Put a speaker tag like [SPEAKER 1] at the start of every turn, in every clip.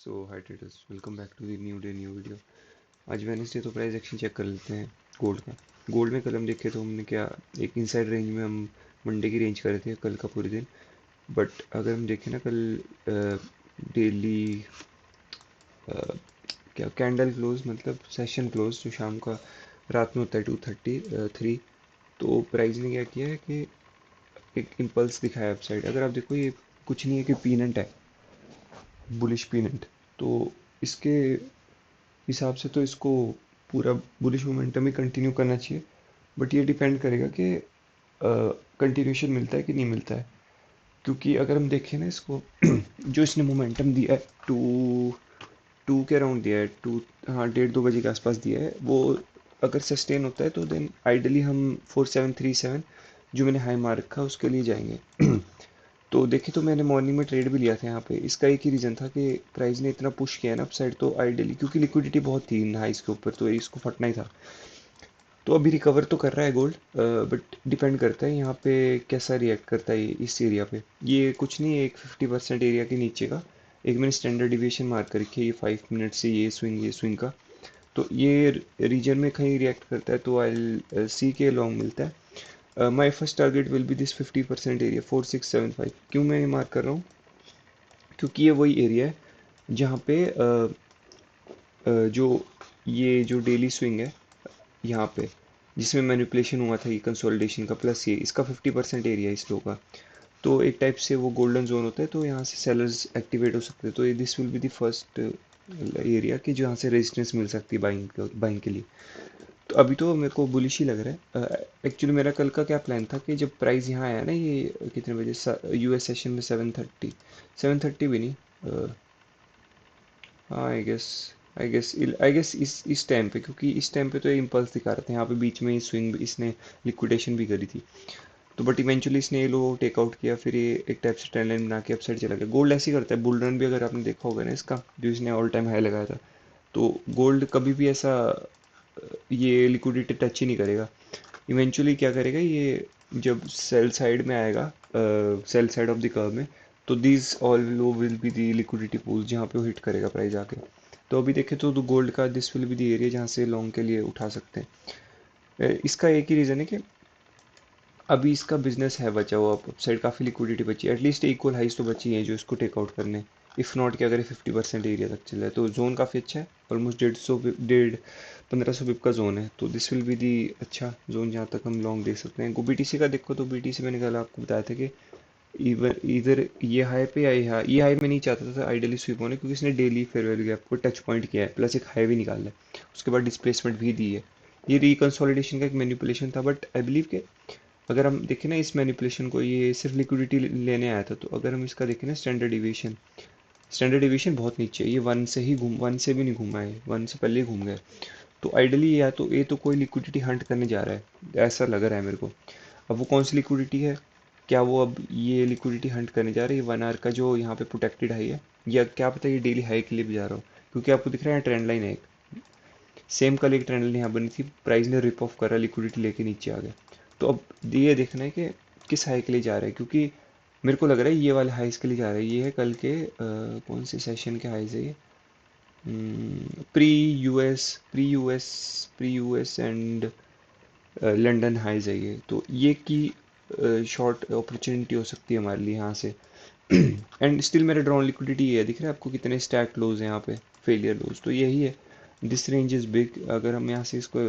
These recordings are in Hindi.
[SPEAKER 1] So hi traders, welcome back to the new day new video. आज वेडनेसडे तो प्राइस एक्शन चेक कर लेते हैं गोल्ड का। गोल्ड में कल हम देखे तो हमने क्या, एक इनसाइड रेंज में हम मंडे की रेंज कर रहे थे कल का पूरे दिन। बट अगर हम देखें ना कल डेली क्या कैंडल क्लोज मतलब सेशन क्लोज जो शाम का रात में होता है 2:33, तो प्राइस ने क्या किया है कि एक इम्पल्स दिखाया अपसाइड। अगर आप देखो ये कुछ नहीं है कि पीनेंट है, बुलिश पीनेंट। तो इसके हिसाब से तो इसको पूरा बुलिश मोमेंटम ही कंटिन्यू करना चाहिए। बट ये डिपेंड करेगा कि कंटिन्यूशन मिलता है कि नहीं मिलता है। क्योंकि अगर हम देखें ना इसको जो इसने मोमेंटम दिया है टू टू के अराउंड दिया है, टू, हाँ 1:30-2 बजे के आसपास दिया है, वो अगर सस्टेन होता है तो देन आइडली हम 4737 जो मैंने हाई मार रखा है उसके लिए जाएंगे। तो देखे तो मैंने मॉर्निंग में ट्रेड भी लिया था यहाँ पे। इसका एक ही रीज़न था कि प्राइस ने इतना पुश किया ना अपसाइड, तो आइडियली क्योंकि लिक्विडिटी बहुत थी इन हाइस के ऊपर तो इसको फटना ही था। तो अभी रिकवर तो कर रहा है गोल्ड, बट डिपेंड करता है यहाँ पे कैसा रिएक्ट करता है इस एरिया पे। ये कुछ नहीं है, एक 50% एरिया के नीचे का एक मैंने स्टैंडर्ड डिविएशन मार्क कर रखी है, ये 5 मिनट से ये स्विंग का। तो ये रीजन में कहीं रिएक्ट करता है तो आई सी के लॉन्ग मिलता है। My first target will be this 50% area 4675। क्यों मैं ये मार्क कर रहा हूँ? क्योंकि ये वही एरिया है जहाँ पे जो ये जो डेली स्विंग है यहाँ पे, जिसमें मैनिपुलेशन हुआ था ये कंसोलिडेशन का, प्लस ये इसका 50% एरिया है इस लो का। तो एक टाइप से वो गोल्डन जोन होता है, तो यहाँ से सेलर्स एक्टिवेट हो सकते हैं। तो ये this will be the first area कि जहाँ से रेजिस्टेंस मिल सकती है बाइंग के लिए। तो अभी तो मेरे को बुलिश ही लग रहा है। एक्चुअली मेरा कल का क्या प्लान था कि जब प्राइस यहाँ आया ना, ये कितने बजे यूएस सेशन में 7:30 भी नहीं, हाँ आई गेस इस टाइम पे, क्योंकि इस टाइम पे तो ये इम्पल्स दिखा रहा था यहाँ पे, बीच में स्विंग इसने लिक्विडेशन भी करी थी। तो बट इवेंचुअली इसने ये लो टेकआउट किया, फिर ये एक टाइप से ट्रेंड लाइन बना के अपसाइड चला गया। गोल्ड ऐसे ही करता है, बुल रन भी अगर आपने देखा होगा ना इसका, जो इसने ऑल टाइम हाई लगाया था। तो गोल्ड कभी भी ऐसा ये लिक्विडिटी टच ही नहीं करेगा। इवेंचुअली क्या करेगा ये, जब सेल साइड में आएगा, sell side of the curve में, तो these all low will be the liquidity pool जहाँ पे वो हिट करेगा प्राइस आके। तो अभी देखें तो गोल्ड का this will be the area जहाँ से लॉन्ग के लिए उठा सकते हैं। इसका एक ही रीज़न है कि अभी इसका बिजनेस है बचा हुआ, अपसाइड काफ़ी लिक्विडिटी बची है, एटलीस्ट इक्वल हाइस तो बची है जो इसको टेकआउट करने। इफ़ नॉट कि अगर ये 50% एरिया तक चला है तो जोन काफ़ी अच्छा है, ऑलमोस्ट 1500 पिप का जोन है। तो दिस विल बी दी अच्छा जोन जहाँ तक हम लॉन्ग दे सकते हैं। बीटीसी का देखो तो बीटीसी मैंने कल आपको बताया था कि इधर इधर ये हाई पे या ये हाई में नहीं चाहता था आइडियली स्वीप होने, क्योंकि इसने डेली फेयर वैल्यू गैप को टच पॉइंट किया है, प्लस एक हाई भी निकाला है, उसके बाद डिस्प्लेसमेंट भी दी है। ये रिकंसोलिडेशन का एक मैनिपुलेशन था, बट आई बिलीव के अगर हम देखें ना इस मैनिपुलेशन को, ये सिर्फ लिक्विडिटी लेने आया था। तो अगर हम इसका देखें ना स्टैंडर्ड डिवीएशन बहुत नीचे है, ये वन से भी नहीं घूमा है, वन से पहले ही घूम गया है। तो आइडली या तो ये तो कोई लिक्विडिटी हंट करने जा रहा है, ऐसा लग रहा है मेरे को। अब वो कौन सी लिक्विडिटी है, क्या वो अब ये लिक्विडिटी हंट करने जा रही है 1 आवर का जो यहाँ पे प्रोटेक्टेड हाई है, या क्या पता ये डेली हाई के लिए भी जा रहा हो? क्योंकि आपको दिख रहा है ट्रेंड लाइन है एक, सेम कल एक ट्रेंड लाइन यहाँ बनी थी, प्राइस ने रिप ऑफ करा, लिक्विडिटी लेके नीचे आ गया। तो अब ये देखना है कि किस हाई के लिए जा रहा है, क्योंकि मेरे को लग रहा है ये वाले हाइस के लिए जा रहा है। ये है कल के कौन से सेशन के हाइस है ये, pre US pre US pre US and London highs है ये। तो ये की शॉर्ट अपॉर्चुनिटी हो सकती है हमारे लिए यहाँ से। एंड स्टिल मेरा ड्रॉन लिक्विडिटी ये है, दिख रहा है आपको कितने स्टैक लोज हैं यहाँ पे, फेलियर लोज, तो यही है। दिस रेंज इज बिग, अगर हम यहाँ से इसको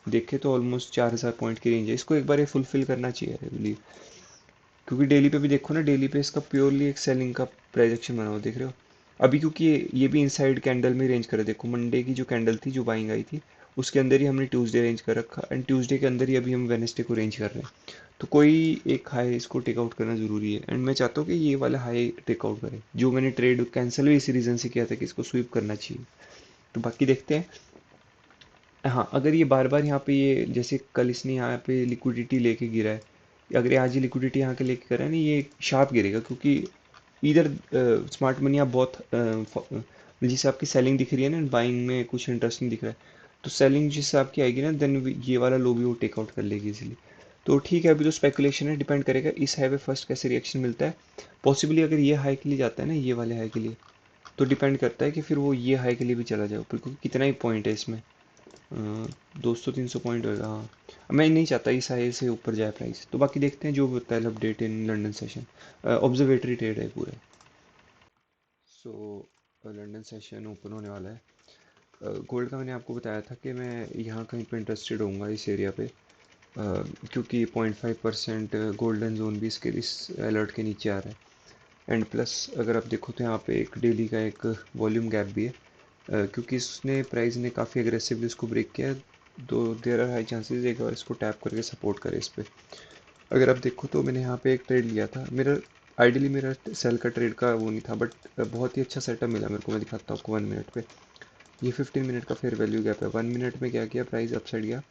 [SPEAKER 1] देखें तो ऑलमोस्ट 4000 पॉइंट की रेंज है, इसको एक बार ये फुलफिल करना चाहिए आई बिलीव। क्योंकि डेली पे भी देखो ना, डेली पे इसका प्योरली एक सेलिंग का प्रोजेक्शन बना हुआ, देख रहे हो अभी, क्योंकि ये भी इनसाइड कैंडल में रेंज कर, देखो मंडे की जो कैंडल थी जो बाइंग आई थी, उसके अंदर ही हमने ट्यूसडे रेंज कर रखा, एंड ट्यूसडे के अंदर ही अभी हम वेनेसडे को रेंज कर रहे हैं। तो कोई एक हाई इसको टेकआउट करना ज़रूरी है, एंड मैं चाहता हूँ कि ये वाला हाई टेकआउट करे, जो मैंने ट्रेड कैंसिल भी इसी रीज़न से किया था कि इसको स्वीप करना चाहिए। तो बाकी देखते हैं। हाँ, अगर ये बार बार यहाँ पे, ये जैसे कल इसने यहाँ पे लिक्विडिटी लेके गिरा है, अगर ये आज ही लिक्विडिटी यहाँ के लेके करा है ना, ये शार्प गिरेगा, क्योंकि इधर स्मार्ट मनी आप बहुत जिससे आपकी सेलिंग दिख रही है ना, बाइंग में कुछ इंटरेस्ट नहीं दिख रहा है, तो सेलिंग जिससे आपकी आएगी ना, देन ये वाला लो भी वो टेकआउट कर लेगी इजीली। तो ठीक है, अभी तो स्पेकुलेशन है, डिपेंड करेगा इस हाई पे फर्स्ट कैसे रिएक्शन मिलता है। पॉसिबली अगर ये हाई के लिए जाता है ना, ये वाले हाई के लिए, तो डिपेंड करता है कि फिर वो ये हाई के लिए भी चला जाए ऊपर, क्योंकि कितना ही पॉइंट है इसमें, 200-300 पॉइंट होगा, हाँ। मैं नहीं चाहता इस हाई से ऊपर जाए प्राइस, तो बाकी देखते हैं जो भी होता है update in London session. Observatory trade है पूरे। सो लंदन सेशन ओपन होने वाला है। गोल्ड का मैंने आपको बताया था कि मैं यहाँ कहीं पे इंटरेस्टेड होऊंगा इस एरिया पे, क्योंकि 0.5% गोल्डन जोन भी इसके इस अलर्ट के नीचे आ रहा है। एंड प्लस अगर आप देखो तो यहाँ पे एक डेली का एक वॉल्यूम गैप भी है, क्योंकि इसने प्राइस ने काफ़ी एग्रेसिवली उसको ब्रेक किया है, तो देर आर हाई चांसेस एक बार इसको टैप करके सपोर्ट करे इस पे। अगर आप देखो तो मैंने यहाँ पे एक ट्रेड लिया था, मेरा आइडियली मेरा सेल का ट्रेड का वो नहीं था, बट बहुत ही अच्छा सेटअप मिला मेरे को। मैं दिखाता हूँ आपको 1 मिनट पे। ये 15 मिनट का फेयर वैल्यू गैप है। 1 मिनट में क्या किया, प्राइस अपसाइड गया,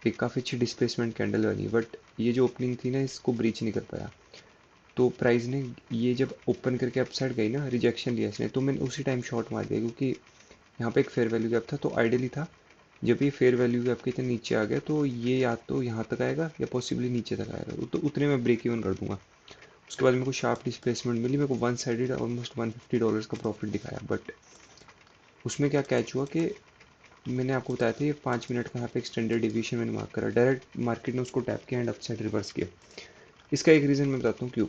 [SPEAKER 1] एक काफ़ी अच्छी डिस्प्लेसमेंट कैंडल बनी, बट ये जो ओपनिंग थी ना इसको ब्रीच नहीं कर पाया। तो प्राइस ने ये जब ओपन करके अपसाइड गई ना, रिजेक्शन लिया इसने, तो मैंने उसी टाइम शॉर्ट मार दिया, क्योंकि यहाँ पे एक फेयर वैल्यू गैप था। तो आइडियली था जब ये फेयर वैल्यू गैप के इतने नीचे आ गया तो ये या तो यहाँ तक आएगा या पॉसिबली नीचे तक आएगा, तो उतने में ब्रेक इवन कर दूंगा। उसके बाद मेरे को शार्प डिस्प्लेसमेंट मिली, मेरे को वन साइडेड ऑलमोस्ट $150 का प्रॉफिट दिखाया, बट उसमें क्या कैच हुआ कि मैंने आपको बताया था ये 5 मिनट का यहाँ पे एक्सटेंडेड डिवीजन मैंने मार्क करा, डायरेक्ट मार्केट ने उसको टैप किया एंड अपसाइड रिवर्स किया। इसका एक रीज़न मैं बताता हूँ क्यों।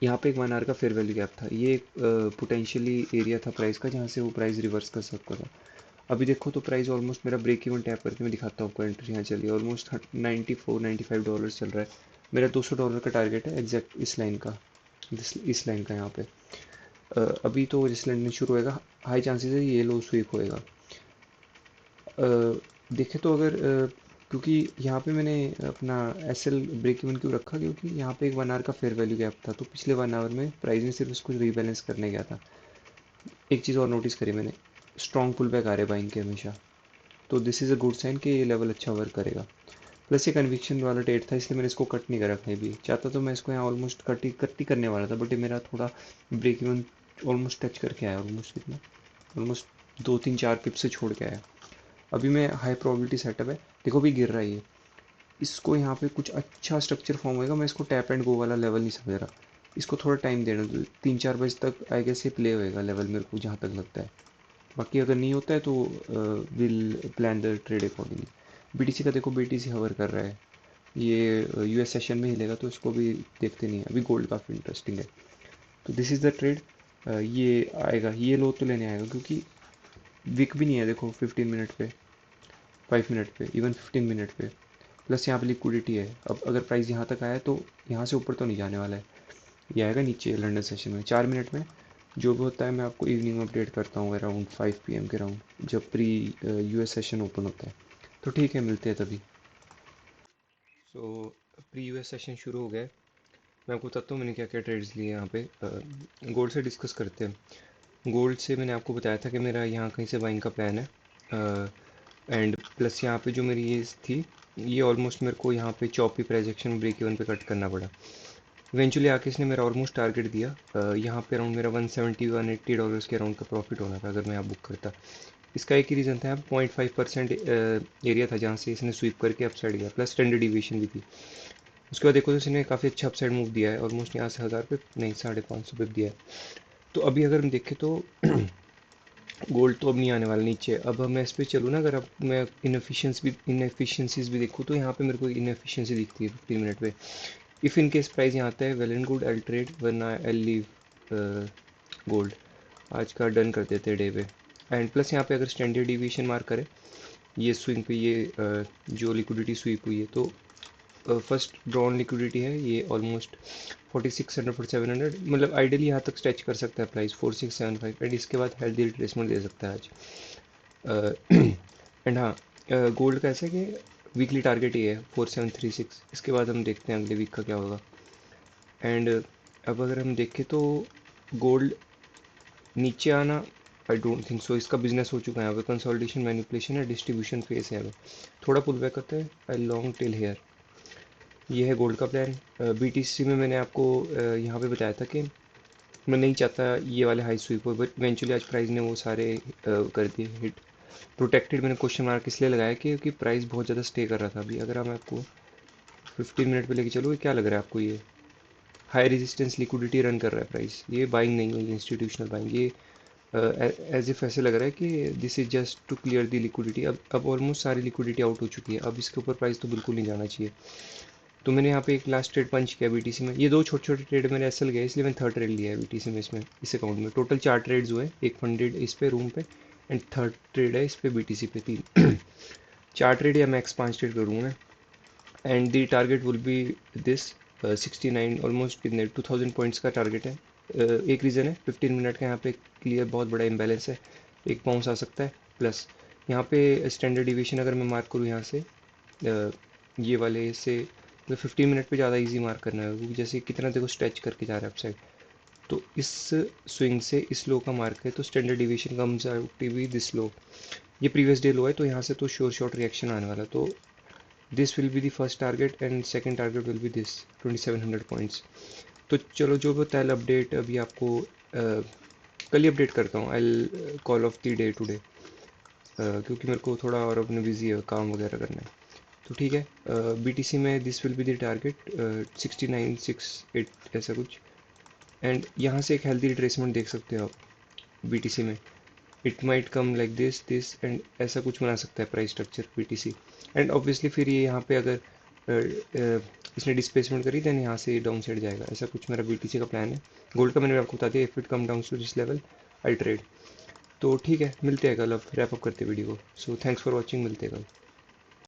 [SPEAKER 1] यहाँ पे एक 1 आवर का फेयर वैल्यू गैप था, ये एक पोटेंशियली एरिया था प्राइस का जहाँ से वो प्राइस रिवर्स कर सकता था। अभी देखो तो प्राइस ऑलमोस्ट मेरा ब्रेक इवन टैप करके मैं दिखाता हूँ आपको, एंट्री यहाँ चलिए ऑलमोस्ट $94-95 चल रहा है। मेरा $200 का टारगेट है एग्जैक्ट इस लाइन का, इस लाइन का यहाँ पे। अभी तो जिस लाइन शुरू होएगा हाई चांसेस है ये लो स्वीप होएगा। देखे तो अगर क्योंकि यहाँ पे मैंने अपना एस एल ब्रेक इवन क्यों रखा, क्योंकि यहाँ पे एक 1 आवर का फेयर वैल्यू गैप था, तो पिछले 1 आवर में प्राइस ने सिर्फ उसको रीबैलेंस करने गया था। एक चीज़ और नोटिस करी मैंने, स्ट्रॉन्ग पुल बैक आ रहे बाइंग के हमेशा, तो this is a good sign कि ये लेवल अच्छा वर्क करेगा। प्लस ये कन्विक्शन वाला ट्रेड था, इसलिए मैंने इसको कट नहीं करा कहीं भी। चाहता तो मैं इसको यहाँ ऑलमोस्ट कट ही करने वाला था, बट ये मेरा थोड़ा ब्रेक इवन ऑलमोस्ट टच करके आया, ऑलमोस्ट कितना, ऑलमोस्ट 2-3-4 पिप से छोड़ के आया। अभी मैं हाई प्रोबेबिलिटी सेटअप है, देखो भी गिर रहा है ये, इसको यहाँ पे कुछ अच्छा स्ट्रक्चर फॉर्म होएगा। मैं इसको टैप एंड गो वाला लेवल नहीं समझ रहा, इसको थोड़ा टाइम देना दो, 3-4 बजे तक आई गेस ये प्ले होएगा लेवल, मेरे को जहाँ तक लगता है। बाकी अगर नहीं होता है तो will plan the trade accordingly. BTC का देखो, बीटीसी हवर कर रहा है, ये यूएस सेशन में हिलेगा तो इसको भी देखते नहीं है। अभी गोल्ड काफ़ी इंटरेस्टिंग है, तो दिस इज़ द ट्रेड। ये आएगा, ये लो तो लेने आएगा, क्योंकि विक भी नहीं है देखो 15 मिनट पे, 5 मिनट पे, इवन 15 मिनट पे। प्लस यहाँ पे लिक्विडिटी है, अब अगर प्राइस यहाँ तक आया तो यहाँ से ऊपर तो नहीं जाने वाला है, ये आएगा नीचे लंदन सेशन में 4 मिनट में। जो भी होता है मैं आपको इवनिंग में अपडेट करता हूँ अराउंड 5 PM के राउंड, जब प्री यूएस सेशन ओपन होता है। तो ठीक है, मिलते हैं तभी। सो प्री यूएस सेशन शुरू हो गया है। मैं आपको बताता हूँ मैंने क्या क्या ट्रेड्स लिए यहाँ पे। गोल्ड से डिस्कस करते हैं। गोल्ड से मैंने आपको बताया था कि मेरा यहाँ कहीं से बाइंग का प्लान है, एंड प्लस यहाँ पे जो मेरी ये थी, ये ऑलमोस्ट मेरे को यहाँ पे चौपी प्रोजेक्शन ब्रेक इवन पे कट करना पड़ा। इवेंचुअली आके इसने मेरा ऑलमोस्ट टारगेट दिया, यहाँ पे अराउंड मेरा 170-180 डॉलर्स के अराउंड का प्रॉफिट होना था अगर मैं यहाँ बुक करता। इसका एक ही रीज़न था, 0.5% एरिया था जहाँ से इसने स्वीप करके अपसाइड गया, प्लस स्टैंडर्ड डिविएशन भी थी। उसके बाद देखो तो इसने काफ़ी अच्छा अपसाइड मूव दिया है, ऑलमोस्ट यहाँ से 1000 पिप नहीं 550 पिप दिया है। तो अभी अगर हम देखें तो गोल्ड तो अब नहीं आने वाला नीचे। अब मैं इस पे चलूँ ना, अगर अब मैं इनएफिशिएंसीज भी देखूँ तो यहाँ पे मेरे को इनएफिशिएंसी दिखती है 15 मिनट पे। इफ़ इन केस प्राइस यहाँ आता है well and good, I trade, वरना आई लीव गोल्ड। आज का डन कर देते हैं डे पे। एंड प्लस यहाँ पे अगर स्टैंडर्ड डिवीएशन मार्क करें ये स्विंग पे, ये जो लिक्विडिटी स्वीप हुई है, तो फर्स्ट ड्रॉन लिक्विडिटी है ये ऑलमोस्ट 4600-4700, मतलब आइडियली यहाँ तक स्ट्रेच कर सकता है प्राइस 4675, एंड इसके बाद हेल्दी रिट्रेसमेंट दे सकता है आज। एंड हाँ, गोल्ड का ऐसा है कि वीकली टारगेट ये है 4736, इसके बाद हम देखते हैं अगले वीक का क्या होगा। एंड अब अगर हम देखें तो गोल्ड नीचे आना, आई डोंट थिंक सो, इसका बिजनेस हो चुका है यहाँ पे, कंसोलिडेशन मैनिपुलेशन है, डिस्ट्रीब्यूशन फेस है, अभी थोड़ा पुल बैक करता है, आई लॉन्ग टिल हेयर। ये है गोल्ड का प्लान। बीटीसी में मैंने आपको यहाँ पे बताया था कि मैं नहीं चाहता ये वाले हाई स्वीप हो, बट इवेंचुअली आज प्राइस ने वो सारे कर दिए हिट। प्रोटेक्टेड मैंने क्वेश्चन मार्क इसलिए लगाया कि क्योंकि प्राइस बहुत ज़्यादा स्टे कर रहा था। अभी अगर मैं आपको 15 मिनट पे लेके चलूँ, क्या लग रहा है आपको ये हाई रेजिस्टेंस लिक्विडिटी रन कर रहा है प्राइस, ये बाइंग नहीं है, ये इंस्टीट्यूशनल बाइंग, ये एज इफ ऐसे लग रहा है कि this is just to clear the liquidity. अब ऑलमोस्ट सारी लिक्विडिटी आउट हो चुकी है, अब इसके ऊपर प्राइस तो बिल्कुल नहीं जाना चाहिए। तो मैंने यहाँ पे एक लास्ट ट्रेड पंच किया बीटीसी में, ये दो छोटे छोटे ट्रेड मेरे एसएल गए, इसलिए मैंने थर्ड ट्रेड लिया है बीटीसी में, इसमें इस अकाउंट में टोटल 4 ट्रेड्स हुए, एक फंडेड इस पे रूम पे, एंड थर्ड ट्रेड है इस पे बीटीसी पे 3। 4 ट्रेड या मैक्स 5 ट्रेड करूँगा मैं, and the target will be this 69, almost कितने 2000 पॉइंट्स का टारगेट है। एक रीज़न है 15 मिनट का, यहाँ पे क्लियर बहुत बड़ा इम्बैलेंस है, एक बाउंस आ सकता है। प्लस यहाँ पे स्टैंडर्ड डिविएशन अगर मैं मार्क करूँ यहाँ से, ये वाले से, मतलब 15 मिनट पे ज़्यादा इजी मार्क करना है, क्योंकि जैसे कितना देखो स्ट्रेच करके जा रहा है अपसाइड। तो इस स्विंग से इस लो का मार्क है, तो standard deviation comes out to be this लो। ये प्रीवियस डे लो है, तो यहाँ से तो श्योर शॉर्ट रिएक्शन आने वाला, तो this will be the first target and second target will be this 2700 points. तो चलो जो बताया अपडेट अभी आपको कल ही अपडेट करता हूँ, I call of the day today, क्योंकि मेरे को थोड़ा और अपने बिजी है, काम वगैरह करना है। तो ठीक है, बीटीसी में this will be the target 6968 ऐसा कुछ, एंड यहाँ से एक हेल्दी रिट्रेसमेंट देख सकते हो आप बीटीसी में, it might come like this and ऐसा कुछ बना सकता है price structure BTC. And obviously फिर ये यहाँ पे अगर इसने डिस्प्लेसमेंट करी देन यहाँ से डाउन साइड जाएगा, ऐसा कुछ मेरा बीटीसी का प्लान है। गोल्ड का मैंने आपको बता दिया, if it come down to this level I trade. तो ठीक है, मिलते हैं कल, अब रैप अप करते वीडियो को। सो थैंक्स फॉर वॉचिंग, मिलते हैं कल।